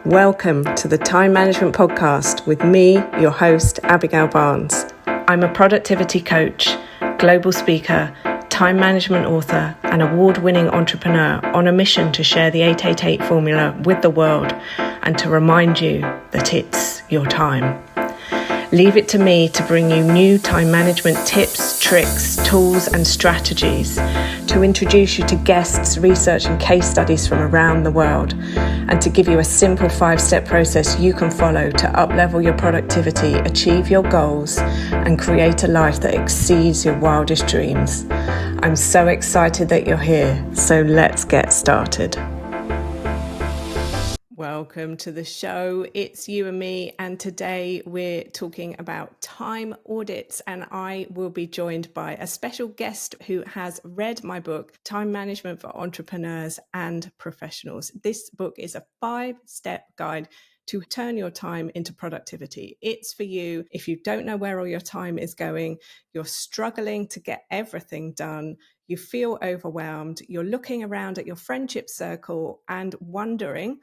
Welcome to the Time Management Podcast with me, your host, Abigail Barnes. I'm a productivity coach, global speaker, time management author, and award-winning entrepreneur on a mission to share the 888 formula with the world and to remind you that it's your time. Leave it to me to bring you new time management tips, tricks, tools, and strategies, to introduce you to guests, research, and case studies from around the world, and to give you a simple 5-step process you can follow to uplevel your productivity, achieve your goals, and create a life that exceeds your wildest dreams. I'm so excited that you're here, so let's get started. Welcome to the show. It's you and me, and today we're talking about time audits, and I will be joined by a special guest who has read my book, Time Management for Entrepreneurs and Professionals. This book is a 5-step guide to turn your time into productivity. It's for you if you don't know where all your time is going, you're struggling to get everything done, you feel overwhelmed, you're looking around at your friendship circle and wondering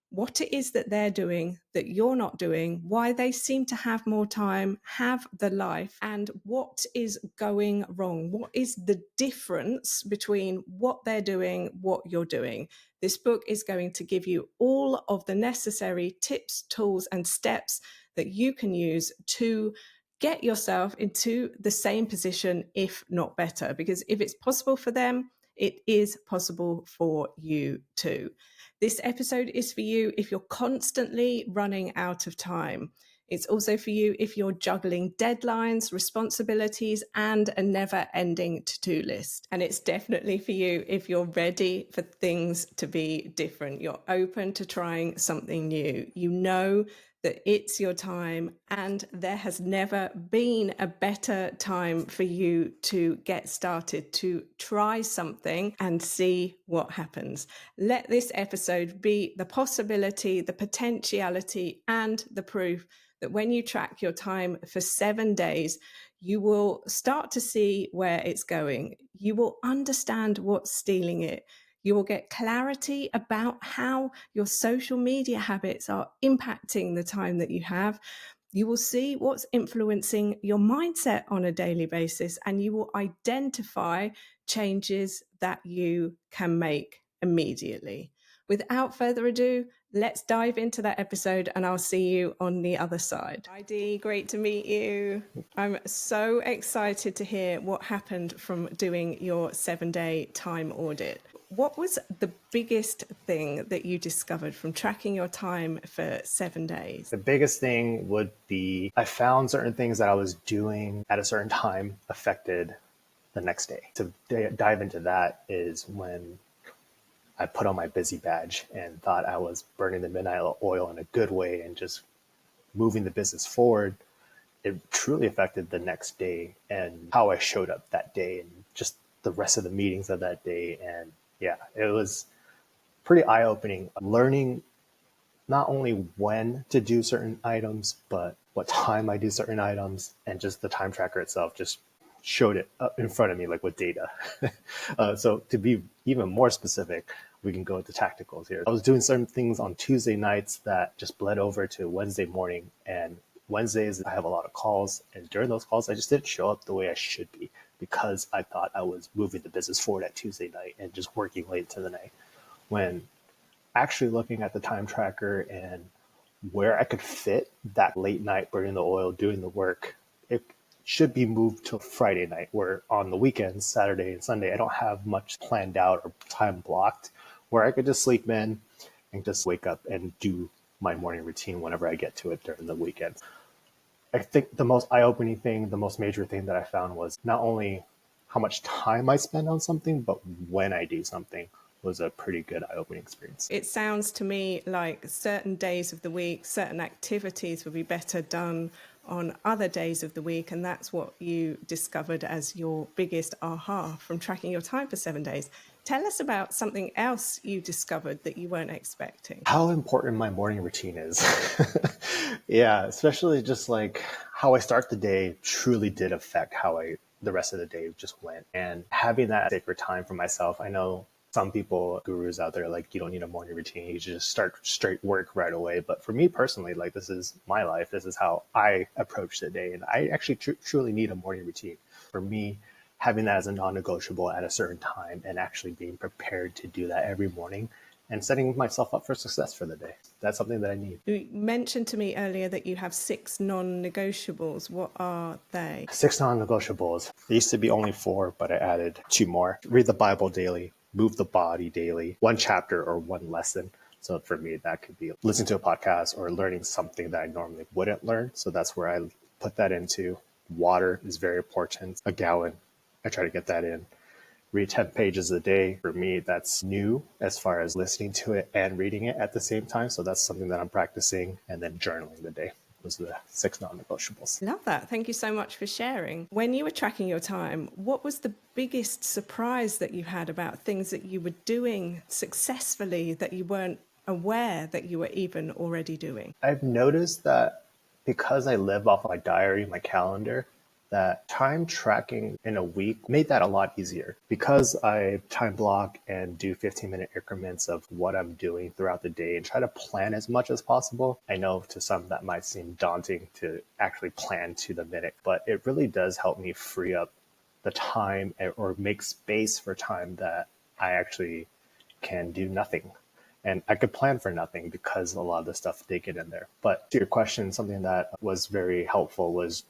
what it is that they're doing that you're not doing, why they seem to have more time, have the life, and what is going wrong. What is the difference between what they're doing, what you're doing? This book is going to give you all of the necessary tips, tools, and steps that you can use to get yourself into the same position, if not better. Because if it's possible for them, it is possible for you too. This episode is for you if you're constantly running out of time. It's also for you if you're juggling deadlines, responsibilities, and a never-ending to-do list. And it's definitely for you if you're ready for things to be different. You're open to trying something new. You know that it's your time, and there has never been a better time for you to get started, to try something and see what happens. Let this episode be the possibility, the potentiality, and the proof that when you track your time for 7 days, you will start to see where it's going. You will understand what's stealing it. You will get clarity about how your social media habits are impacting the time that you have. You will see what's influencing your mindset on a daily basis, and you will identify changes that you can make immediately. Without further ado, let's dive into that episode, and I'll see you on the other side. Hi Dee, great to meet you. I'm so excited to hear what happened from doing your 7-day time audit. What was the biggest thing that you discovered from tracking your time for 7 days? The biggest thing would be I found certain things that I was doing at a certain time affected the next day. To dive into that is when I put on my busy badge and thought I was burning the midnight oil in a good way and just moving the business forward. It truly affected the next day and how I showed up that day and just the rest of the meetings of that day. And yeah, it was pretty eye-opening, learning not only when to do certain items, but what time I do certain items, and just the time tracker itself just showed it up in front of me, like with data. So to be even more specific, we can go into tacticals here. I was doing certain things on Tuesday nights that just bled over to Wednesday morning, and Wednesdays I have a lot of calls, and during those calls I just didn't show up the way I should be because I thought I was moving the business forward at Tuesday night and just working late into the night, when actually looking at the time tracker and where I could fit that late night burning the oil, doing the work, it should be moved to Friday night, where on the weekends, Saturday and Sunday, I don't have much planned out or time blocked, where I could just sleep in and just wake up and do my morning routine whenever I get to it during the weekends. I think the most eye-opening thing, the most major thing that I found was not only how much time I spend on something, but when I do something was a pretty good eye-opening experience. It sounds to me like certain days of the week, certain activities would be better done on other days of the week, and that's what you discovered as your biggest aha from tracking your time for 7 days. Tell us about something else you discovered that you weren't expecting. How important my morning routine is. Yeah, especially just like how I start the day truly did affect how the rest of the day just went. And having that sacred time for myself, I know some people, gurus out there, like, you don't need a morning routine. You should just start straight work right away. But for me personally, like, this is my life. This is how I approach the day. And I actually truly need a morning routine. For me, having that as a non-negotiable at a certain time and actually being prepared to do that every morning and setting myself up for success for the day. That's something that I need. You mentioned to me earlier that you have 6 non-negotiables. What are they? 6 non-negotiables. There used to be only 4, but I added 2 more. Read the Bible daily, move the body daily, 1 chapter or 1 lesson. So for me, that could be listening to a podcast or learning something that I normally wouldn't learn. So that's where I put that into. Water is very important. A gallon. I try to get that in. Read 10 pages a day. For me, that's new as far as listening to it and reading it at the same time. So that's something that I'm practicing. And then journaling the day. Those are the 6 non-negotiables. Love that. Thank you so much for sharing. When you were tracking your time, what was the biggest surprise that you had about things that you were doing successfully that you weren't aware that you were even already doing? I've noticed that because I live off my diary, my calendar, that time tracking in a week made that a lot easier. Because I time block and do 15-minute increments of what I'm doing throughout the day and try to plan as much as possible. I know to some that might seem daunting to actually plan to the minute, but it really does help me free up the time or make space for time that I actually can do nothing. And I could plan for nothing because a lot of the stuff did get in there. But to your question, something that was very helpful was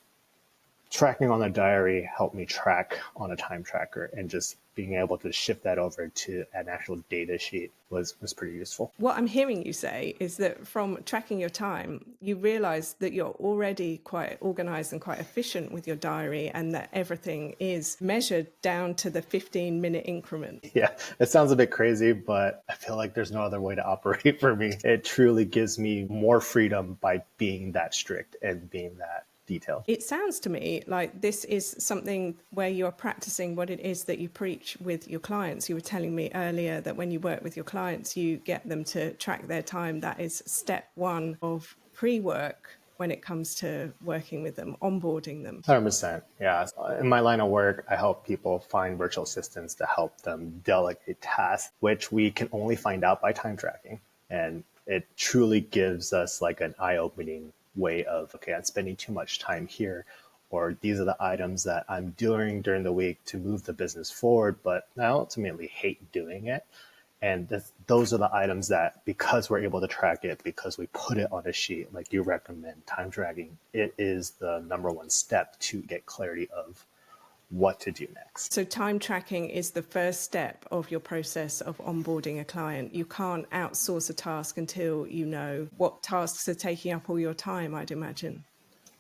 tracking on a diary helped me track on a time tracker, and just being able to shift that over to an actual data sheet was pretty useful. What I'm hearing you say is that from tracking your time, you realize that you're already quite organized and quite efficient with your diary, and that everything is measured down to the 15-minute increment. Yeah, it sounds a bit crazy, but I feel like there's no other way to operate for me. It truly gives me more freedom by being that strict and being that detailed. It sounds to me like this is something where you're practicing what it is that you preach with your clients. You were telling me earlier that when you work with your clients, you get them to track their time. That is step 1 of pre-work when it comes to working with them, onboarding them. 100%. Yeah. In my line of work, I help people find virtual assistants to help them delegate tasks, which we can only find out by time tracking. And it truly gives us like an eye-opening way of, okay, I'm spending too much time here, or these are the items that I'm doing during the week to move the business forward, but I ultimately hate doing it. And those are the items that, because we're able to track it, because we put it on a sheet, like you recommend, time tracking, it is the number 1 step to get clarity of what to do next. So time tracking is the first step of your process of onboarding a client. You can't outsource a task until you know what tasks are taking up all your time, I'd imagine.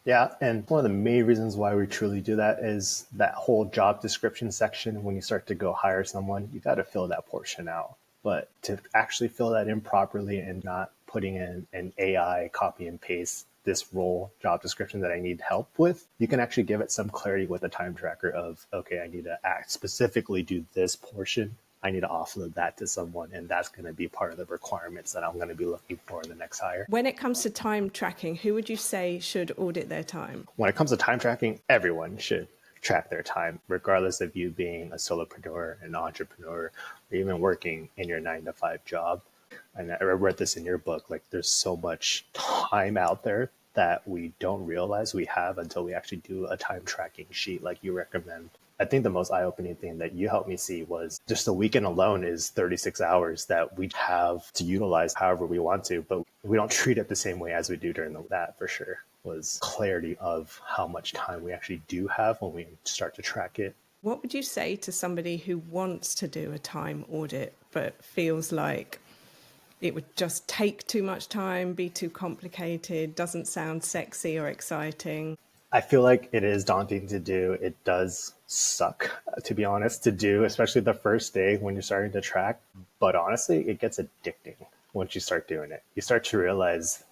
Yeah, and one of the main reasons why we truly do that is that whole job description section. When you start to go hire someone, you got to fill that portion out. But to actually fill that in properly and not putting in an AI copy and paste this role job description that I need help with, you can actually give it some clarity with a time tracker of, okay, I need to specifically do this portion. I need to offload that to someone, and that's going to be part of the requirements that I'm going to be looking for in the next hire. When it comes to time tracking, who would you say should audit their time? When it comes to time tracking, everyone should track their time, regardless of you being a solopreneur, an entrepreneur, or even working in your 9-to-5 job. And I read this in your book, like there's so much time out there that we don't realize we have until we actually do a time tracking sheet like you recommend. I think the most eye-opening thing that you helped me see was just the weekend alone is 36 hours that we have to utilize however we want to, but we don't treat it the same way as we do during that, for sure, was clarity of how much time we actually do have when we start to track it. What would you say to somebody who wants to do a time audit but feels like it would just take too much time, be too complicated, doesn't sound sexy or exciting? I feel like it is daunting to do. It does suck, to be honest, to do, especially the first day when you're starting to track. But honestly, it gets addicting once you start doing it. You start to realize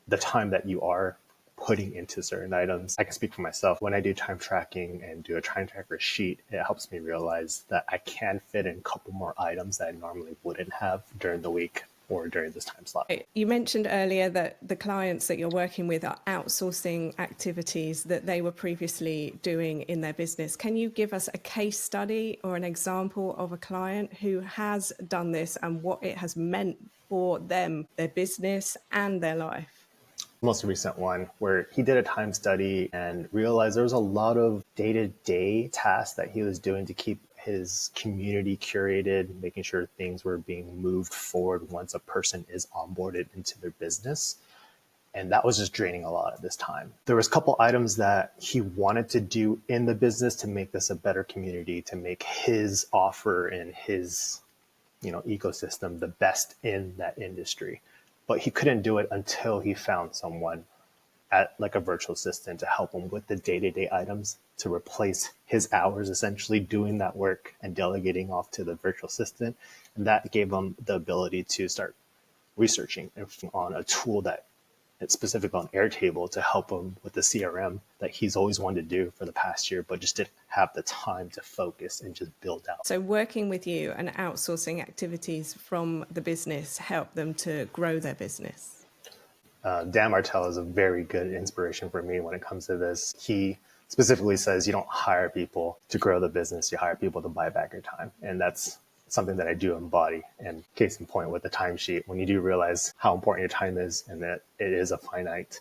the time that you are putting into certain items. I can speak for myself. When I do time tracking and do a time tracker sheet, it helps me realize that I can fit in a couple more items that I normally wouldn't have during the week. or during this time slot. You mentioned earlier that the clients that you're working with are outsourcing activities that they were previously doing in their business. Can you give us a case study or an example of a client who has done this and what it has meant for them, their business and their life? Most recent one where he did a time study and realized there was a lot of day-to-day tasks that he was doing to keep his community curated, making sure things were being moved forward once a person is onboarded into their business. And that was just draining a lot of his time. There was a couple items that he wanted to do in the business to make this a better community, to make his offer and his, ecosystem the best in that industry. But he couldn't do it until he found someone at like a virtual assistant to help him with the day-to-day items, to replace his hours essentially doing that work and delegating off to the virtual assistant. And that gave him the ability to start researching on a tool that it's specific on Airtable to help him with the CRM that he's always wanted to do for the past year, but just didn't have the time to focus and just build out. So working with you and outsourcing activities from the business help them to grow their business? Dan Martell is a very good inspiration for me when it comes to this. He specifically says you don't hire people to grow the business, you hire people to buy back your time. And that's something that I do embody. And case in point with the timesheet, when you do realize how important your time is and that it is a finite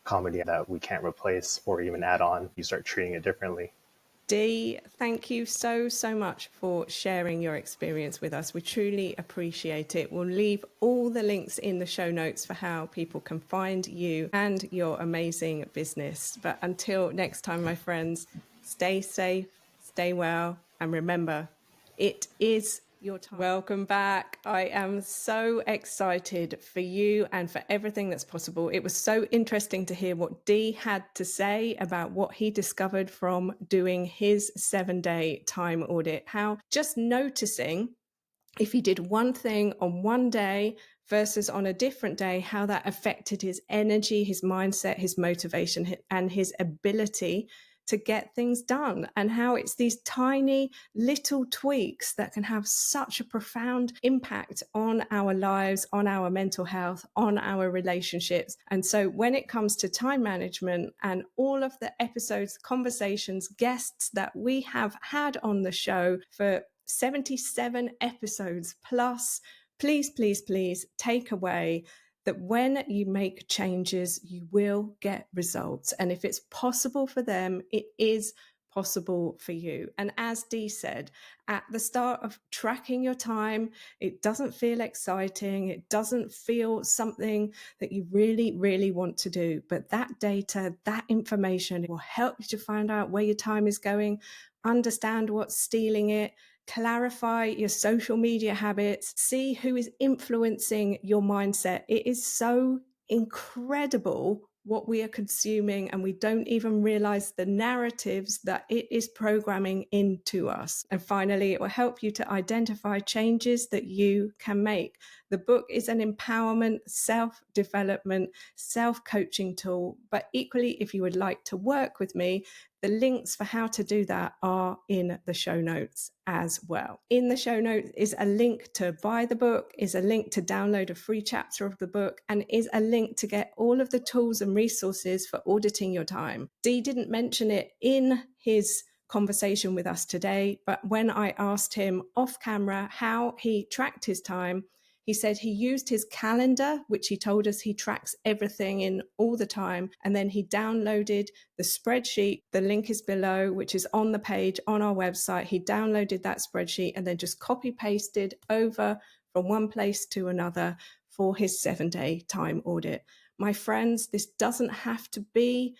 commodity that we can't replace or even add on, you start treating it differently. Dee, thank you so much for sharing your experience with us. We truly appreciate it. We'll leave all the links in the show notes for how people can find you and your amazing business. But until next time, my friends, stay safe, stay well, and remember, it is your time. Welcome back. I am so excited for you and for everything that's possible. It was so interesting to hear what Dee had to say about what he discovered from doing his 7-day time audit. How just noticing if he did one thing on one day versus on a different day, how that affected his energy, his mindset, his motivation, and his ability to get things done, and how it's these tiny little tweaks that can have such a profound impact on our lives, on our mental health, on our relationships. And so when it comes to time management and all of the episodes, conversations, guests that we have had on the show for 77 episodes plus, please take away that when you make changes, you will get results. And if it's possible for them, it is possible for you. And as Dee said, at the start of tracking your time, it doesn't feel exciting. It doesn't feel something that you really want to do. But that data, that information will help you to find out where your time is going, understand what's stealing it, clarify your social media habits, see who is influencing your mindset. It is so incredible what we are consuming, and we don't even realize the narratives that it is programming into us. And finally, it will help you to identify changes that you can make. The book is an empowerment, self-development, self-coaching tool, but equally, if you would like to work with me, the links for how to do that are in the show notes as well. In the show notes is a link to buy the book, is a link to download a free chapter of the book, and is a link to get all of the tools and resources for auditing your time. Dee didn't mention it in his conversation with us today, but when I asked him off camera how he tracked his time, he said he used his calendar, which he told us he tracks everything in all the time. And then he downloaded the spreadsheet. The link is below, which is on the page on our website. He downloaded that spreadsheet and then just copy pasted over from one place to another for his 7-day time audit. My friends, this doesn't have to be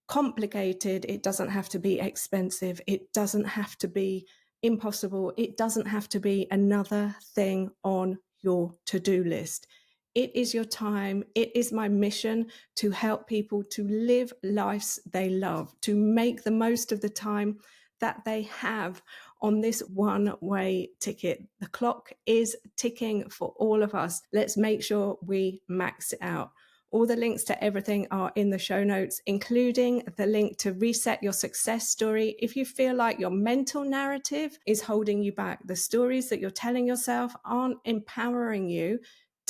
complicated. It doesn't have to be expensive. It doesn't have to be impossible. It doesn't have to be another thing on your to-do list. It is your time. It is my mission to help people to live lives they love, to make the most of the time that they have on this one-way ticket. The clock is ticking for all of us. Let's make sure we max it out. All the links to everything are in the show notes, including the link to reset your success story. If you feel like your mental narrative is holding you back, the stories that you're telling yourself aren't empowering you,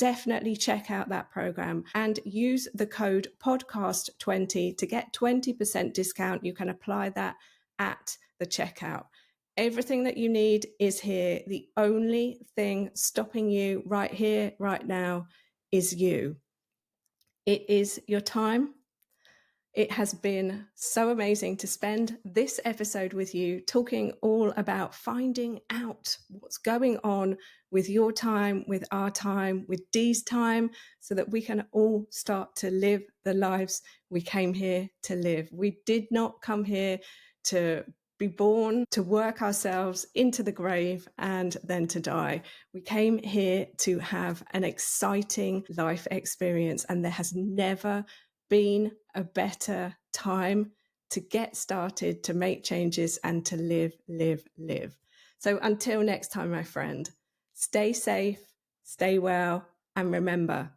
definitely check out that program and use the code podcast20 to get 20% discount. You can apply that at the checkout. Everything that you need is here. The only thing stopping you right here, right now, is you. It is your time. It has been so amazing to spend this episode with you, talking all about finding out what's going on with your time, with our time, with Dee's time, so that we can all start to live the lives we came here to live. We did not come here to be born, to work ourselves into the grave and then to die. We came here to have an exciting life experience, and there has never been a better time to get started, to make changes, and to live. So until next time, my friend, stay safe, stay well, and remember,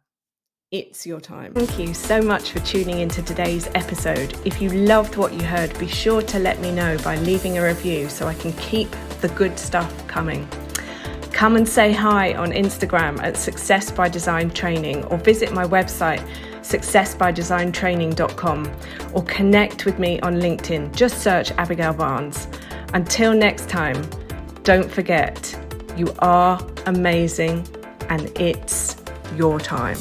it's your time. Thank you so much for tuning into today's episode. If you loved what you heard, be sure to let me know by leaving a review so I can keep the good stuff coming. Come and say hi on Instagram at Success by Design Training, or visit my website successbydesigntraining.com, or connect with me on LinkedIn. Just search Abigail Barnes. Until next time, don't forget, you are amazing and it's your time.